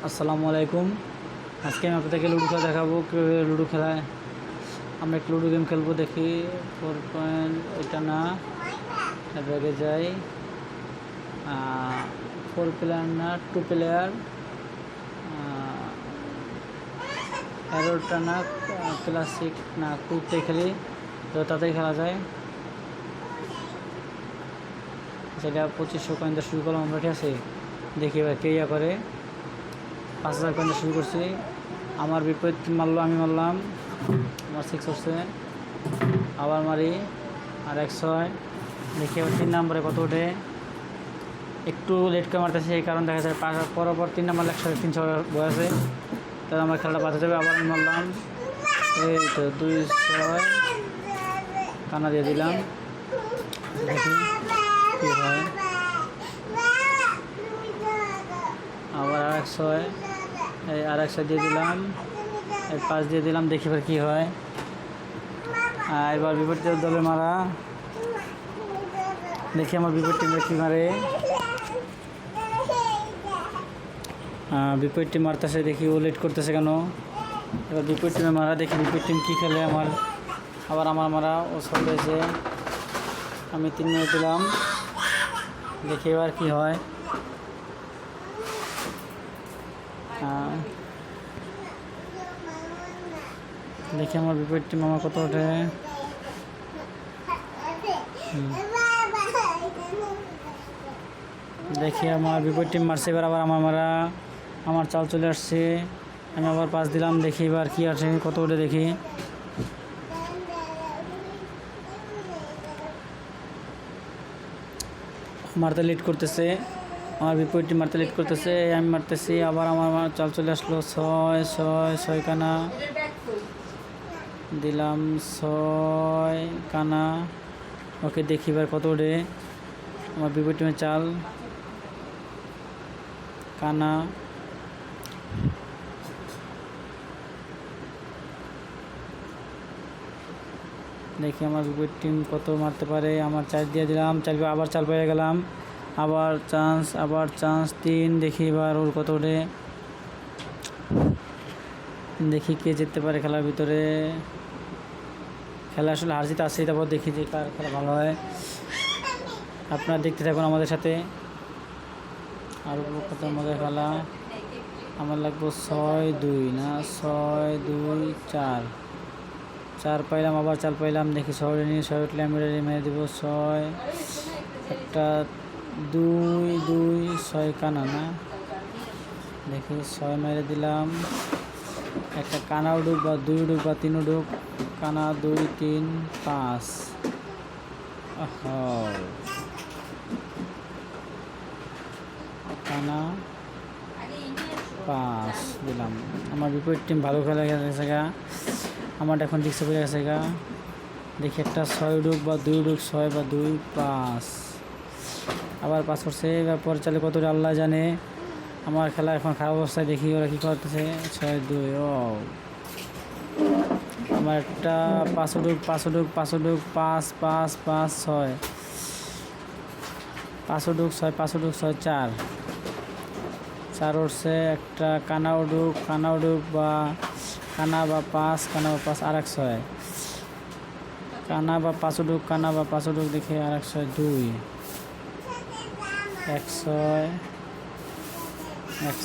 আসসালামু আলাইকুম। আজকে আমি আপনাদেরকে লুডো খেলা দেখাবো, কীভাবে লুডো খেলায়। আমরা একটা লুডো গেম খেলবো, দেখি 4 পয়েন্ট, এটা না, এটা ব্যাগে যাই। 4 প্লেয়ার না, 2 প্লেয়ার, অ্যারোটা না, ক্লাসিক না, কুইকটাই খেলি, তো তাতেই খেলা যায়। সেটা 2500 কয়েন দিয়ে শুরু করলাম আমরা, ঠিক আছে। দেখি এবার কে ইয়া করে। 5000 কয়েন দিয়ে শুরু করছি। আমার বিপরীত মারলো, আমি মারলাম, আমার 6 হচ্ছে, আবার মারি, আর 100। দেখি এবার 3 নম্বরে কত ওঠে। একটু লেট করে মারতেছে, এই কারণ দেখা যায় পরপর 3 নম্বর 100-300 বয়ে আছে, তাহলে আমার খেলাটা বাঁচা যাবে। আবার আমি মারলাম, এই তো 200 কানা দিয়ে দিলাম, দেখি কী হয়। আবার 100, এই 100 দিয়ে দিলাম, এই 5 দিয়ে দিলাম, দেখি এবার কী হয়। এবার বিপরীত দলে মারা, দেখি আমার বিপরীত টিমে কী মারে। বিপরীত টিম মারতেছে, দেখি ও লেট করতেছে কেন। এবার বিপরীত টিমে মারা, দেখি বিপরীত টিম কী খেলে। আবার আমার মারা, ও সব হয়েছে, আমি 3 মিনিট দিলাম, দেখি এবার কী হয়। দেখি আমার বিপরীত টিম আমার কত ওঠে। দেখি আমার বিপরীত টিম মারছে, এবার আবার আমার মারা, আমার চাল চলে আসছে, আমি আবার 5 দিলাম, দেখি এবার কী আছে, কত ওঠে দেখি। মারতে লেট করতেছে, আমার বিপরীত টিম মারতে লেট করতেছে, আমি মারতেছি, আবার আমার চাল চলে আসলো। 6 কানা দিলাম, 6 কানা। ওকে, দেখি এবার কত ওঠে। আমার বিপরীত টিমের চাল কানা, দেখি আমার বিপরীত টিম কত মারতে পারে। আমার 4 দিয়ে দিলাম, আবার চাল পেয়ে গেলাম, আবার চান্স 3, দেখি এবার ওর কত ওঠে। দেখি কে জিততে পারে খেলার ভিতরে। খেলা আসলে হার জিত আছে, তারপর দেখি যে কার খেলা ভালো হয়। আপনারা দেখতে থাকুন আমাদের সাথে, আর কত মজার খেলা। আমার লাগবে 6-2 না, 6-2-4, 4 পাইলাম, আবার চাল পাইলাম, দেখি 6 নিয়ে 6 উঠলে আমি মেরে দেবো। 6 একটা 2-2-6 কানা না, দেখি 6 মেরে দিলাম। একটা কানা উডুক বা 2 উডুক বা 3 উডুক, কানা 2-3-5, কানা 5 দিলাম। আমার বিপরীত টিম ভালো খেলা গেছে গা, আমার এখন ডিক্সে পড়ে গেছে গা। দেখি একটা 6 উডুক বা 2 উডুক, 6 বা 2-5, আবার 5 করছে। এবার পরে চালে কত আল্লাহ জানে। আমার খেলা এখন খারাপ অবস্থায়, দেখি ওরা কী করতেছে। 6-2, আমার একটা 5 উডুক 5 6, 5 উডুক 6 4 উঠছে। একটা কানা উডুক বা 5 আর 1 6, কানা বা 5 উডুক, দেখে আর 1 6 2, 1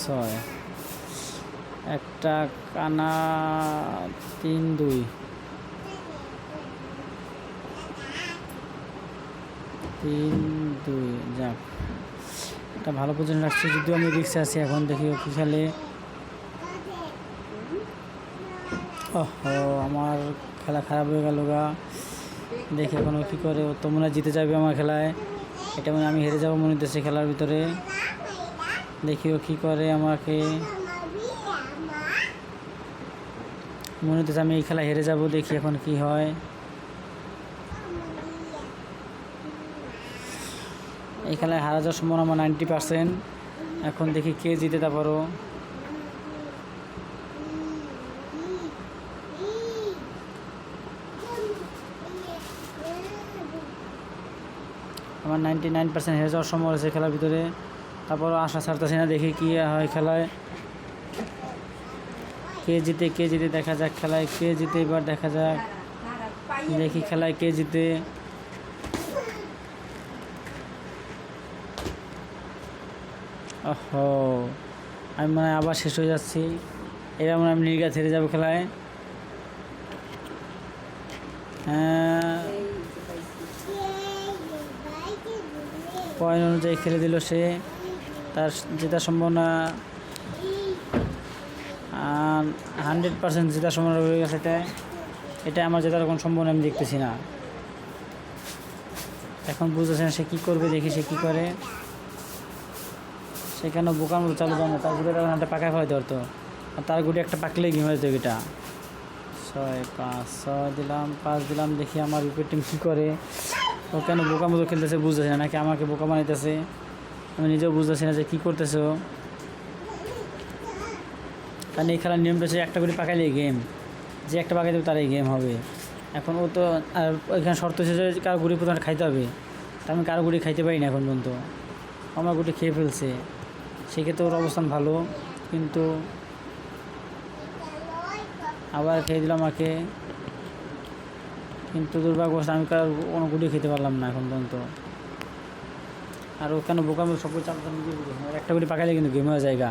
6 একটা কানা 3-2, যাক একটা ভালো পজিশন রাখছি, যদিও আমি রিক্সে আছি। এখন দেখি ও কী খেলে। আমার খেলা খারাপ হয়ে গেল গা। দেখি এখন ও কী করে। ও তো মনে হয় জিতে যাবে আমার খেলায়, এটা মনে আমি হেরে যাবো মনে হচ্ছে খেলার ভিতরে। দেখি ও কী করে, আমাকে মনে হচ্ছে আমি এই খেলা হেরে যাব। দেখি এখন কি হয়। এই খেলায় হারা যাওয়ার সম্ভাবনা আমার 90%। এখন দেখি কে জিতে, তারপরও আমার 99% হেরে যাওয়ার সম্ভাবনা আছে খেলার ভিতরে। তারপর আশা ছাড়তেছি না, দেখি কী হয় খেলায়। কে জিতে দেখা যাক, খেলায় কে জিতে এবার দেখা যাক। দেখি খেলায় কে জিতে। ওহো, আমি মানে আবার শেষ হয়ে যাচ্ছি। এবার মনে হয় আমি নির্ঘাত হেরে যাবো খেলায়। হ্যাঁ, পয়েন্ট অনুযায়ী খেলে দিল সে। তার জেতার সম্ভাবনা 100% জেতার সম্ভাবনা রয়ে গেছে। এটা আমার জেতার কোনো সম্ভাবনা আমি দেখতেছি না। এখন বুঝতেছি না সে কী করবে, দেখি সে কী করে। সেখানে বোকার মতো চালু যায় না, তার গুটি একটা পাকায় ফেলাইতে পারতো। আর তার গুটি একটা পাকলেই গেম হয়ে যেত এটা। 6 দিলাম, 5 দিলাম। দেখি আমার বিপরীত টিম কী করে। ও কেন বোকার মতো খেলতেছে বুঝতেছে না, নাকি আমাকে বোকা বানাইতেছে আমি নিজেও বুঝতেছি না যে কী করতেছে ও। কারণ এই খেলার নিয়মটা হচ্ছে একটা গুটি পাকাইলেই গেম, যে একটা পাকাই দেবে তার এই গেম হবে। এখন ও তো আর ওইখানে শর্ত হচ্ছে যে কারো গুটি প্রথমে খাইতে হবে। তা আমি কারো গুটি খাইতে পারি না এখন পর্যন্ত। আমার গুটি খেয়ে ফেলছে, সেক্ষেত্রে ওর অবস্থান ভালো, কিন্তু আবার খেয়ে দিল আমাকে। কিন্তু দুর্ভাগ্যবশত আমি কারো কোনো গুটি খেতে পারলাম না এখন পর্যন্ত। আর ওখানে বোকার মতো সব কিছু একটা গুটি পাকাইলে কিন্তু গেম হয়ে জায়গা।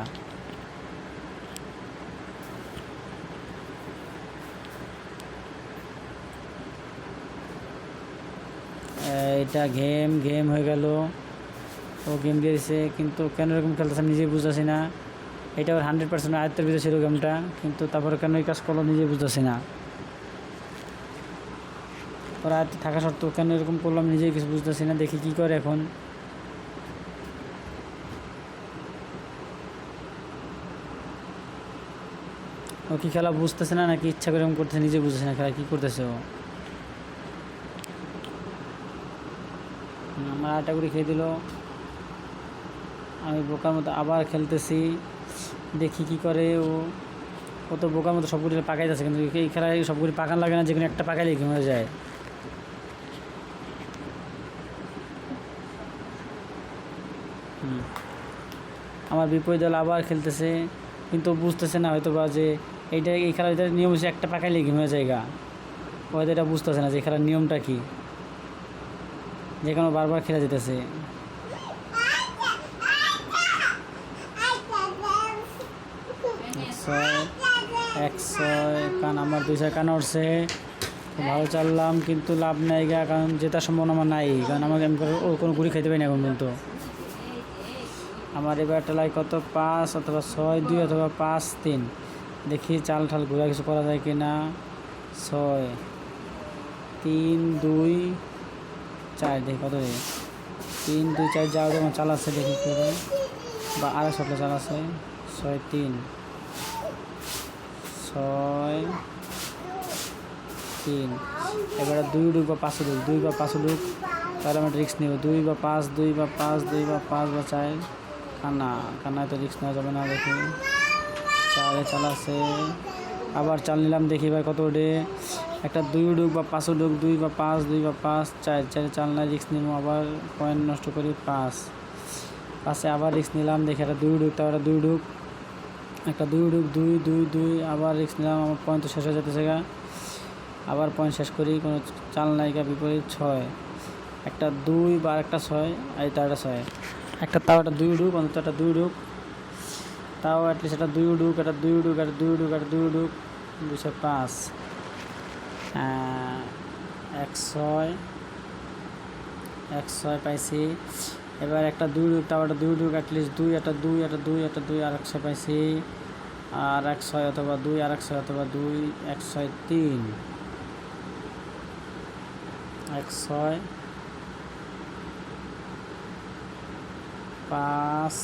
এটা গেম হয়ে গেল। ও গেম দিয়েছে, কিন্তু কেন এরকম খেলতেছে আমি নিজেই বুঝতেছি না। এটা ওর 100% আয়ত্তের ভিতরে ছিল গেমটা, কিন্তু তারপরে কেন এই কাজ করলো নিজেই বুঝতেছি না। ওর আয়ত্তে থাকা সত্ত্বেও কেন এরকম করলাম নিজেই কিছু বুঝতেছি না। দেখি কী করে এখন। ও কি খেলা বুঝতেছে না নাকি ইচ্ছা করে এরকম করতেছে নিজে বুঝতেছে না খেলা কী করতেছে ও। আমার আটা করে খেয়ে দিল। আমি বোকার মতো আবার খেলতেছি, দেখি কি করে ও। ও তো বোকার মতো সবগুলি পাকাই যাচ্ছে, কিন্তু এই খেলায় সবগুলি পাকান লাগে না, যে কোনো একটা পাকাইলেই ঘুমে যায়। আমার বিপরীত দল আবার খেলতেছে, কিন্তু বুঝতেছে না হয়তো বা যে এই খেলার নিয়ম হচ্ছে একটা পাকাইলেই ঘুমে জায়গা। হয়তো এটা বুঝতেছে না যে খেলার নিয়মটা কী, যে কোনো বারবার খেলা যেতেছে। কারণ আমার 2 কানা উঠছে, ভালো চাললাম কিন্তু লাভ নাই গা, কারণ জেতার সম্ভাবনা আমার নাই, কারণ আমাকে আমি ও কোনো গুড়ি খাইতে পারি না এখন পর্যন্ত। আমার এবার টেলায় কত 5 অথবা 6-2 অথবা 5-3। দেখি চাল ঠাল ঘুরা কিছু করা যায় কি না। 6-3-2-4 দেখি কত 3-2-4 যাও যেমন চাল আছে, দেখি কী হয়। বা আরও শটটা চাল আছে। 6-3 এবারে 2 উঠুক বা 5 উঠুক, 2 বা 5 উঠুক, তাহলে আমরা রিস্ক নেব। 2 বা 5 2 বা 5 2 বা 5 বা 4। কান্নায় তো রিস্ক নেওয়া যাবে না। দেখি 4 চাল আছে, আবার চাল নিলাম, দেখি ভাই কত ওঠে। একটা 2 উঠুক বা 5 উঠুক, 2 বা 5 2 বা 5 4 চাল নাই, রিস্ক নিলাম, আবার পয়েন্ট নষ্ট করি। 5 আবার রিস্ক নিলাম, দেখি একটা 2 উঠুক, তারপর 2 উঠুক, একটা 2 উঠুক, 2 2 2 আবার রিস্ক নিলাম, আমার পয়েন্ট তো শেষ হয়ে যেতেছে গা। আবার পয়েন্ট শেষ করি, কোনো চাল নাই গা। বিপরীত 6 একটা 2 বা একটা 6, এই তাও একটা 6 একটা, তাও একটা 2 উঠুক, অন্তত একটা 2 উঠুক, তাও অ্যাটলিস্ট একটা 2 উঠুক, একটা 2 উঠুক, একটা 2 উঠুক, একটা 2 উঠুক। 205 106 পাইছি। এবার একটা 2 উঠুক, তাও একটা 2 উঠুক, অ্যাটলিস্ট 2 একটা 2 একটা 2 একটা 2 আর 106 পাইছি। আর 106 অথবা 2 আর 106 অথবা 2 103 106 5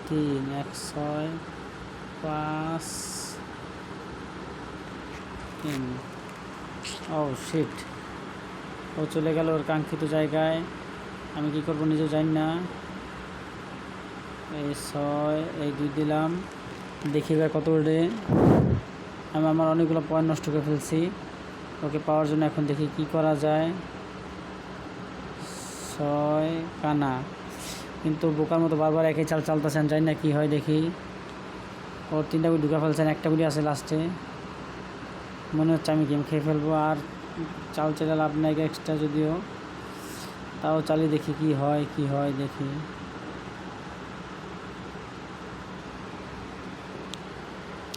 3 106 5 3। ও শিট, ও চলে গেল ওর কাঙ্ক্ষিত জায়গায়। আমি কি করব নিজেও জানি না। এই 6 এই 2 দিলাম, দেখি এবার কত ওঠে। আমি আমার অনেকগুলো পয়েন্ট নষ্ট করে ফেলছি ওকে পাওয়ার জন্য। এখন দেখি কি করা যায়। 6 কানা, কিন্তু বোকার মতো বারবার একই চাল চালতেছেন, জানি না কি হয়। দেখি ওর 3টা গুলি ঢুকে ফেলছেন, একটা গুলি আছে লাস্টে। মনে হচ্ছে আমি গেম খেয়ে ফেলবো। আর চাল চালে লাভ নাই এক্সট্রা, যদিও তাও চালিয়ে দেখি কি হয় দেখি।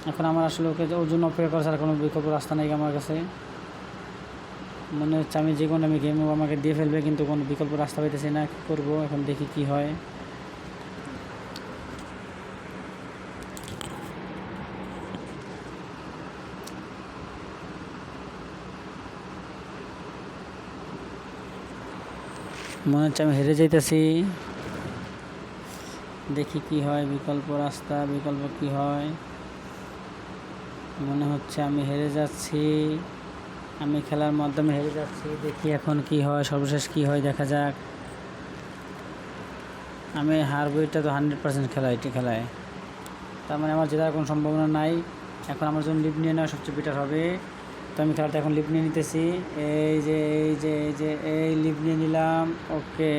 এখন আমার আসলে ওর জন্য অপেক্ষা করা ছাড়া কোনো বিকল্প রাস্তা নেই আমার কাছে। মনে হচ্ছে আমি যে কোনো গেম আমাকে দিয়ে ফেলবে, কিন্তু কোনো বিকল্প রাস্তা পাইতেছি না। কী করবো এখন, দেখি কি হয়। মনে হচ্ছে আমি হেরে যাইতেছি, দেখি কি হয়। বিকল্প রাস্তা, বিকল্প কি হয়। মনে হচ্ছে আমি হেরে যাচ্ছি, আমি খেলার মাধ্যমে হেরে যাচ্ছি। দেখি এখন কি হয়, সর্বশেষ কি হয় দেখা যাক। আমি হারবো, এটা তো 100% খেলা, এটি খেলায়। তার মানে আমার জেতার কোনো সম্ভাবনা নাই। এখন আমার জন্য লিভ নিয়ে নেওয়া সবচেয়ে বেটার হবে। তো আমি খেলাটা এখন লিভ নিয়ে নিতেছি। এই লিভ নিয়ে নিলাম। ওকে।